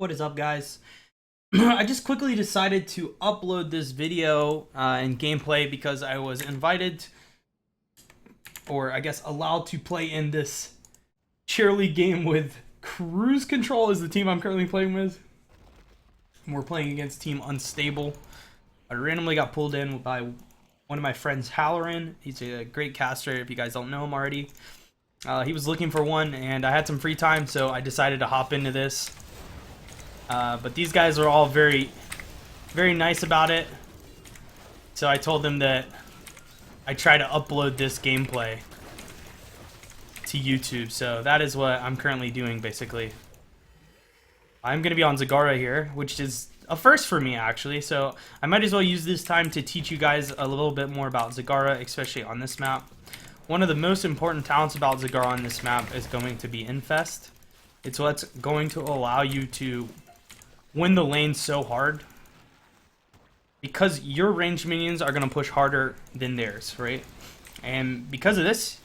What is up, guys? I just quickly decided to upload this video and gameplay because I was invited, or I guess allowed to play in this cheerlead game with Cruise Control is the team I'm currently playing with. We're playing against Team Unstable. I randomly got pulled in by one of my friends, Halloran. He's a great caster if you guys don't know him already. He was looking for one, and I had some free time, so I decided to hop into this. But these guys are all very nice about it. So I told them that I try to upload this gameplay to YouTube. So that is what I'm currently doing, basically. I'm going to be on Zagara here, which is a first for me, actually. So I might as well use this time to teach you guys a little bit more about Zagara, especially on this map. One of the most important talents about Zagara on this map is going to be Infest. It's what's going to allow you to win the lane so hard, because your ranged minions are going to push harder than theirs, right? And because of this,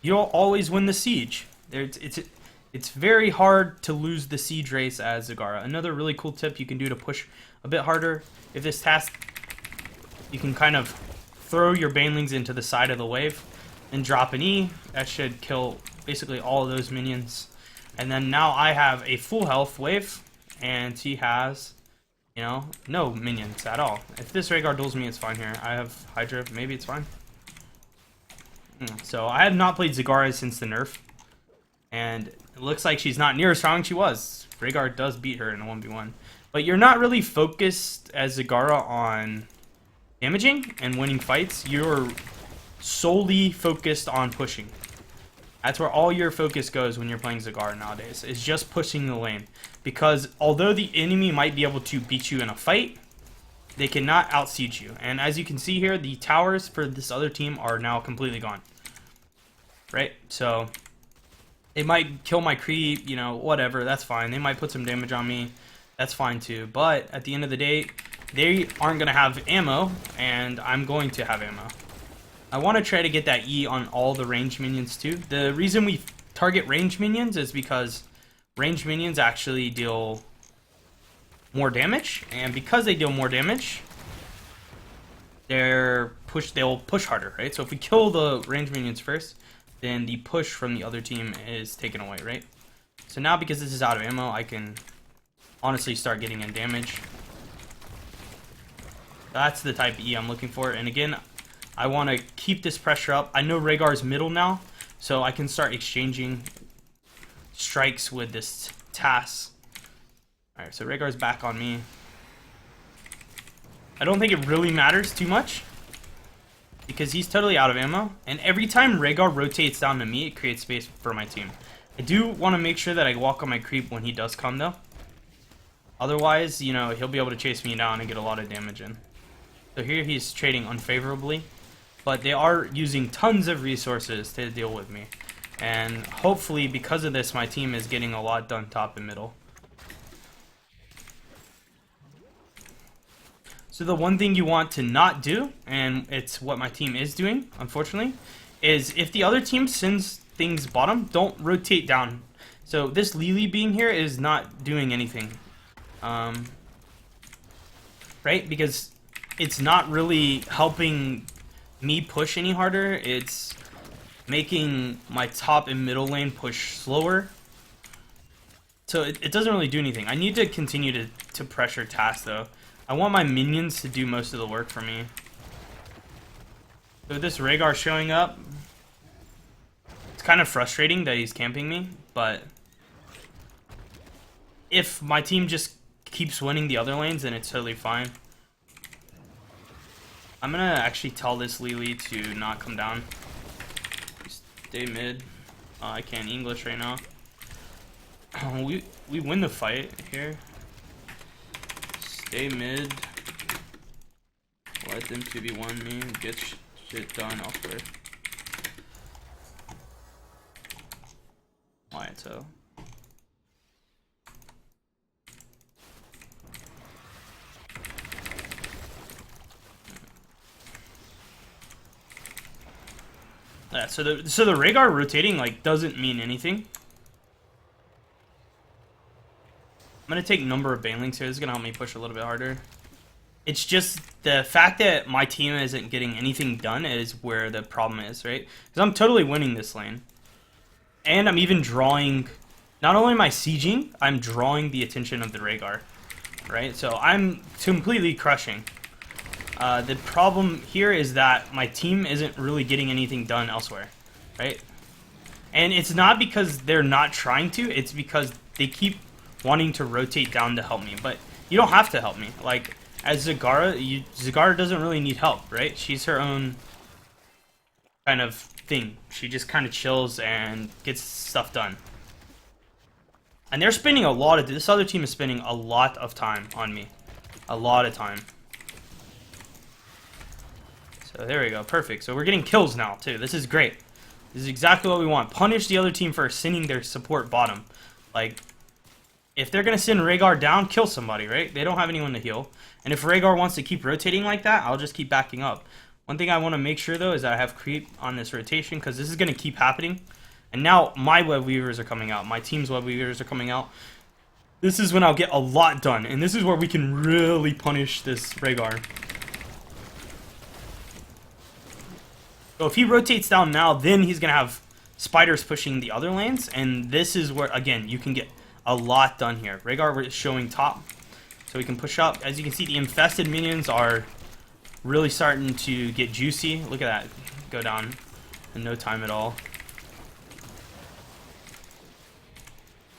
you'll always win the siege. It's very hard to lose the siege race as Zagara. Another really cool tip you can do to push a bit harder, if this task, you can kind of throw your banelings into the side of the wave and drop an E. That should kill basically all of those minions. And then now I have a full health wave, and he has, you know, no minions at all. If this Rhaegar duels me, it's fine here. I have Hydra, maybe it's fine. So I have not played Zagara since the nerf, and it looks like she's not near as strong as she was. Rhaegar does beat her in a 1v1. But you're not really focused as Zagara on damaging and winning fights. You're solely focused on pushing. That's where all your focus goes when you're playing Zagara nowadays, is just pushing the lane. Because although the enemy might be able to beat you in a fight, they cannot out-siege you. And as you can see here, the towers for this other team are now completely gone. Right? So it might kill my creep, you know, whatever, that's fine. They might put some damage on me, that's fine too. But at the end of the day, they aren't going to have ammo, and I'm going to have ammo. I want to try to get that E on all the ranged minions too. The reason we target ranged minions is because ranged minions actually deal more damage, and because they deal more damage, they'll push harder, right? So if we kill the ranged minions first, then the push from the other team is taken away, right? So now, because this is out of ammo, I can honestly start getting in damage. That's the type of E I'm looking for, and again, I want to keep this pressure up. I know Rhaegar's middle now, so I can start exchanging strikes with this TAS. Alright, so Rhaegar's back on me. I don't think it really matters too much, because he's totally out of ammo. And every time Rhaegar rotates down to me, it creates space for my team. I do want to make sure that I walk on my creep when he does come, though. Otherwise, you know, he'll be able to chase me down and get a lot of damage in. So here he's trading unfavorably, but they are using tons of resources to deal with me. And hopefully, because of this, my team is getting a lot done top and middle. So the one thing you want to not do, and it's what my team is doing, unfortunately, is if the other team sends things bottom, don't rotate down. So this Lily being here is not doing anything. Right? Because it's not really helping me push any harder. It's making my top and middle lane push slower. So it doesn't really do anything. I need to continue to pressure TAS, though. I want my minions to do most of the work for me. So this Rhaegar showing up, it's kind of frustrating that he's camping me, but if my team just keeps winning the other lanes, then it's totally fine. I'm gonna actually tell this Lily to not come down. Stay mid. I can't English right now. We win the fight here. Stay mid. Let them 2v1 me and get shit done elsewhere. Why so? Yeah, so the Rhaegar rotating like doesn't mean anything. I'm going to take number of banelings here. This is going to help me push a little bit harder. It's just the fact that my team isn't getting anything done is where the problem is, right? Because I'm totally winning this lane. And I'm even drawing... Not only am I sieging, I'm drawing the attention of the Rhaegar, right? So I'm completely crushing. The problem here is that my team isn't really getting anything done elsewhere, right? And it's not because they're not trying to, it's because they keep wanting to rotate down to help me. But you don't have to help me. Like... As Zagara, Zagara doesn't really need help, right? She's her own kind of thing. She just kind of chills and gets stuff done. And they're spending a lot of... This other team is spending a lot of time on me. A lot of time. So there we go. Perfect. So we're getting kills now, too. This is great. This is exactly what we want. Punish the other team for sending their support bottom. Like... If they're going to send Rhaegar down, kill somebody, right? They don't have anyone to heal. And if Rhaegar wants to keep rotating like that, I'll just keep backing up. One thing I want to make sure, though, is that I have creep on this rotation, because this is going to keep happening. And now my web weavers are coming out. My team's web weavers are coming out. This is when I'll get a lot done. And this is where we can really punish this Rhaegar. So if he rotates down now, then he's going to have spiders pushing the other lanes. And this is where, again, you can get... a lot done here. Rhaegar is showing top, so we can push up. As you can see, the infested minions are really starting to get juicy. Look at that. Go down in no time at all.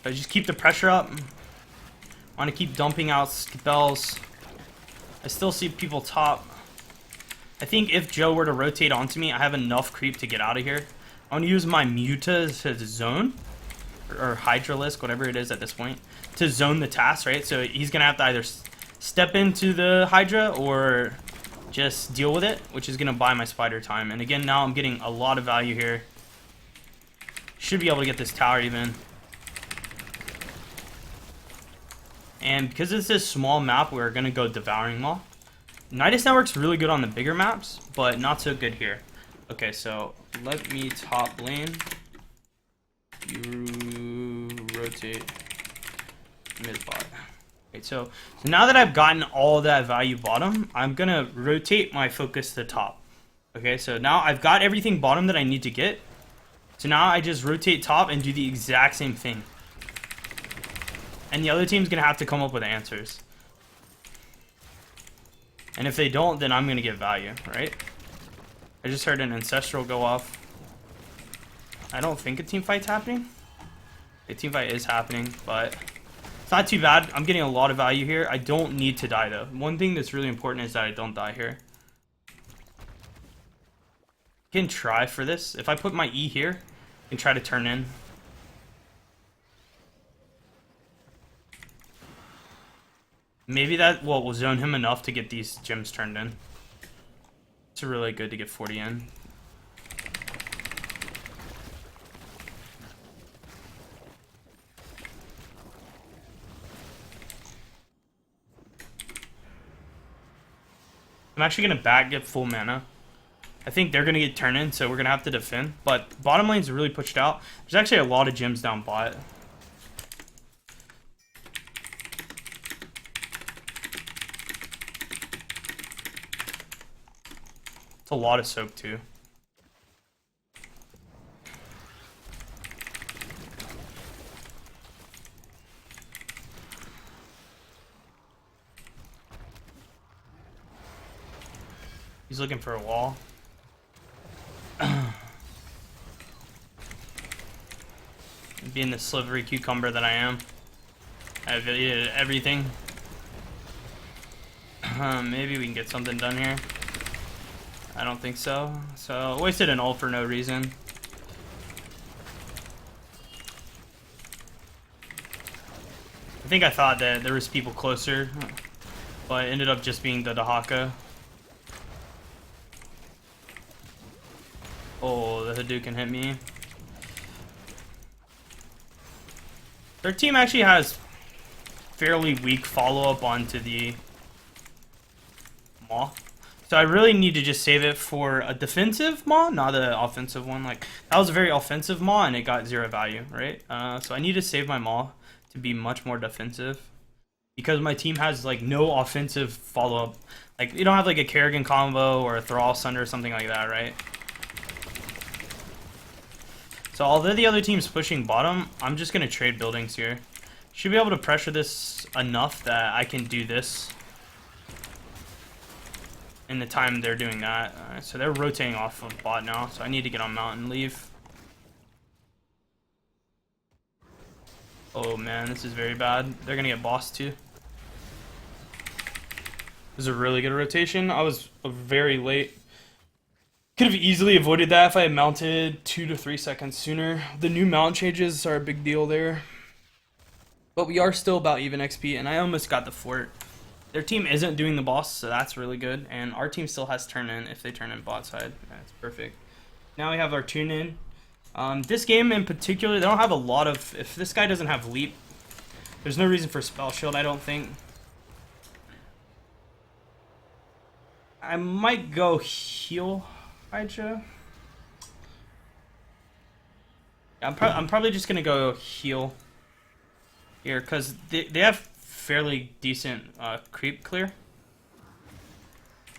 So just keep the pressure up. Want to keep dumping out spells. I still see people top. I think if Joe were to rotate onto me, I have enough creep to get out of here. I want to use my Muta to zone. Or Hydralisk, whatever it is at this point, to zone the task, right? So he's going to have to either step into the Hydra or just deal with it, which is going to buy my spider time. And again, now I'm getting a lot of value here. Should be able to get this tower even. And because it's this small map, we're going to go Devouring Maw. Nidus Network's really good on the bigger maps, but not so good here. Okay, so let me top lane. You rotate mid bot. Okay, so now that I've gotten all that value bottom, I'm gonna rotate my focus to top. Okay, so now I've got everything bottom that I need to get. So now I just rotate top and do the exact same thing. And the other team's gonna have to come up with answers. And if they don't, then I'm gonna get value, right? I just heard an ancestral go off. I don't think a team fight's happening. A team fight is happening, but it's not too bad. I'm getting a lot of value here. I don't need to die, though. One thing that's really important is that I don't die here. I can try for this. If I put my E here, I can try to turn in. Maybe that will zone him enough to get these gems turned in. It's really good to get 40 in. I'm actually going to back get full mana. I think they're going to get turned in, so we're going to have to defend. But bottom lane's really pushed out. There's actually a lot of gems down bot. It's a lot of soak, too. He's looking for a wall. Being the slivery cucumber that I am, I've eaten everything. Maybe we can get something done here. I don't think so. So, wasted an ult for no reason. I think I thought that there was people closer, but it ended up just being the Dahaka. Oh, the Hadouken hit me. Their team actually has fairly weak follow-up onto the Maw. So I really need to just save it for a defensive Maw, not an offensive one. Like, that was a very offensive Maw and it got 0 value, right? So I need to save my Maw to be much more defensive. because my team has like no offensive follow-up. Like, you don't have like a Kerrigan combo or a Thrall Sunder or something like that, right? So although the other team's pushing bottom, I'm just going to trade buildings here. Should be able to pressure this enough that I can do this in the time they're doing that. Alright, so they're rotating off of bot now, so I need to get on mount and leave. Oh man, this is very bad. They're going to get bossed too. This is a really good rotation. I was very late. Could have easily avoided that if I had mounted 2 to 3 seconds sooner. The new mount changes are a big deal there. But we are still about even XP, and I almost got the fort. Their team isn't doing the boss, so that's really good. And our team still has turn in if they turn in bot side. That's perfect. Now we have our tune in. This game in particular, they don't have a lot of... If this guy doesn't have leap, there's no reason for spell shield, I don't think. I might go heal Hydra. I'm probably just gonna go heal here because they have fairly decent creep clear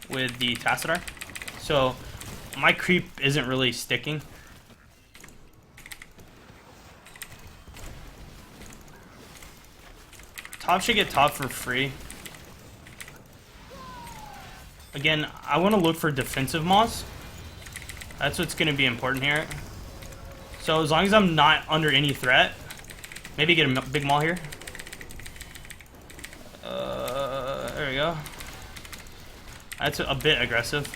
with the Tassadar, so my creep isn't really sticking. Top should get top for free. Again, I want to look for defensive moss. That's what's going to be important here. So as long as I'm not under any threat, maybe get a big maul here. There we go. That's a bit aggressive.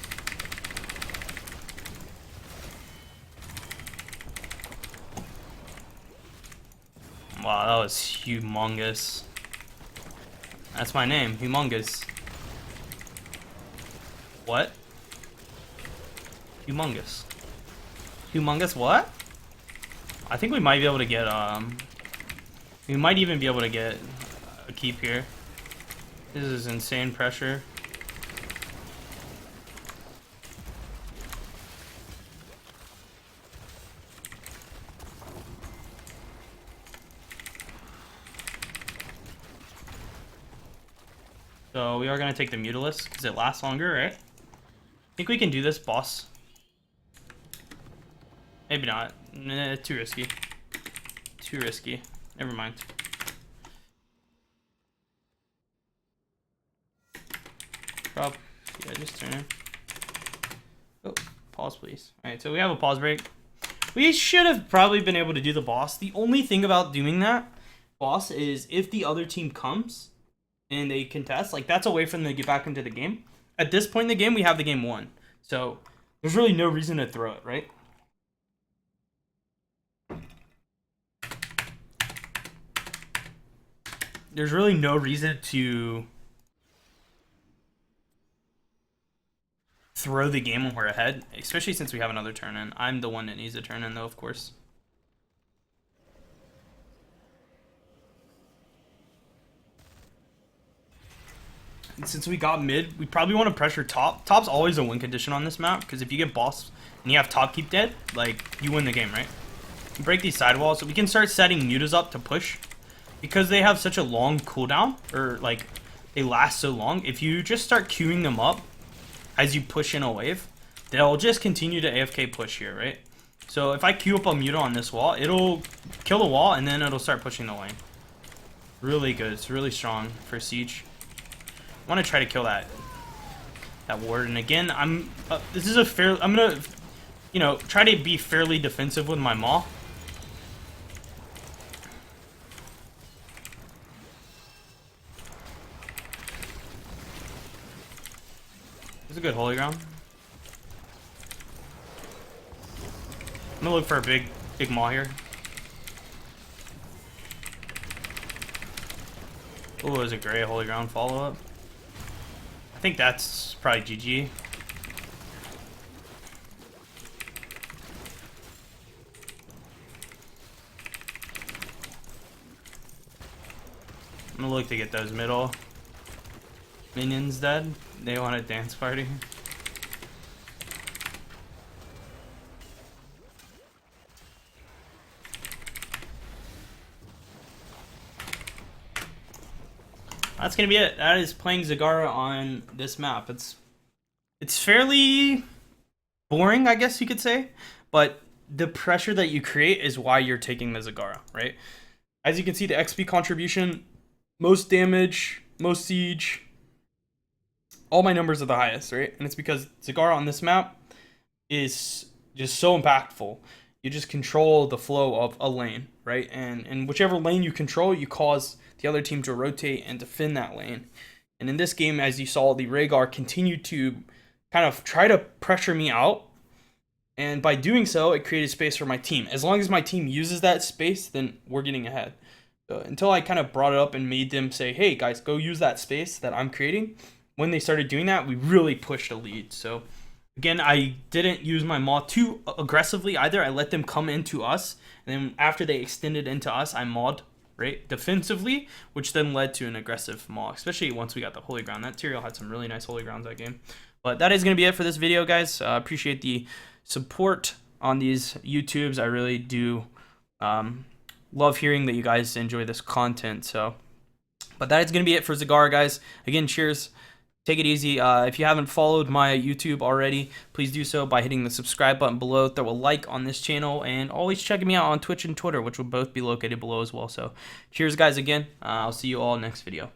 Wow, that was humongous. That's my name, humongous. What? Humongous. Humongous what? I think we might be able to get, we might even be able to get a keep here. This is insane pressure. So we are going to take the Mutalisk because it lasts longer, right? I think we can do this, boss. Maybe not. Nah, too risky. Too risky. Never mind. Rob, yeah, just turn in. Oh, pause, please. Alright, so we have a pause break. We should have probably been able to do the boss. The only thing about doing that boss is if the other team comes and they contest, like that's a way for them to get back into the game. At this point in the game, we have the game won. So there's really no reason to throw it, right? There's really no reason to throw the game when we're ahead, especially since we have another turn in. I'm the one that needs a turn in though, of course. And since we got mid, we probably want to pressure top. Top's always a win condition on this map, because if you get boss and you have top keep dead, like, you win the game, right? You break these sidewalls, so we can start setting mutas up to push. Because they have such a long cooldown, or, like, they last so long, if you just start queuing them up as you push in a wave, they'll just continue to AFK push here, right? So if I queue up a muta on this wall, it'll kill the wall, and then it'll start pushing the lane. Really good. It's really strong for Siege. I want to try to kill that ward, and again, I'm gonna, you know, try to be fairly defensive with my maul. This is a good holy ground. I'm gonna look for a big maul here. Oh, there's a gray holy ground follow up. I think that's probably GG. I'm gonna look to get those middle minions dead. They want a dance party. that's gonna be it. That is playing Zagara on this map. It's fairly boring, I guess you could say, but the pressure that you create is why you're taking the Zagara, right? As you can see, the XP contribution, most damage, most siege, all my numbers are the highest, right? And it's because Zagara on this map is just so impactful. You just control the flow of a lane, right? And whichever lane you control, you cause the other team to rotate and defend that lane. And in this game, as you saw, the Rhaegar continued to kind of try to pressure me out. And by doing so, it created space for my team. As long as my team uses that space, then we're getting ahead. So until I kind of brought it up and made them say, hey, guys, go use that space that I'm creating. When they started doing that, we really pushed a lead. So again, I didn't use my maw too aggressively either. I let them come into us. And then after they extended into us, I mawed, right, defensively, which then led to an aggressive maw, especially once we got the holy ground. That Tyrael had some really nice holy grounds that game. But that is going to be it for this video, guys. Appreciate the support on these YouTubes. I really do love hearing that you guys enjoy this content. So, but that is going to be it for Zagara, guys. Again, cheers. Take it easy. If you haven't followed my YouTube already, please do so by hitting the subscribe button below. Throw a like on this channel, and always checking me out on Twitch and Twitter, which will both be located below as well. So cheers, guys, again. I'll see you all next video.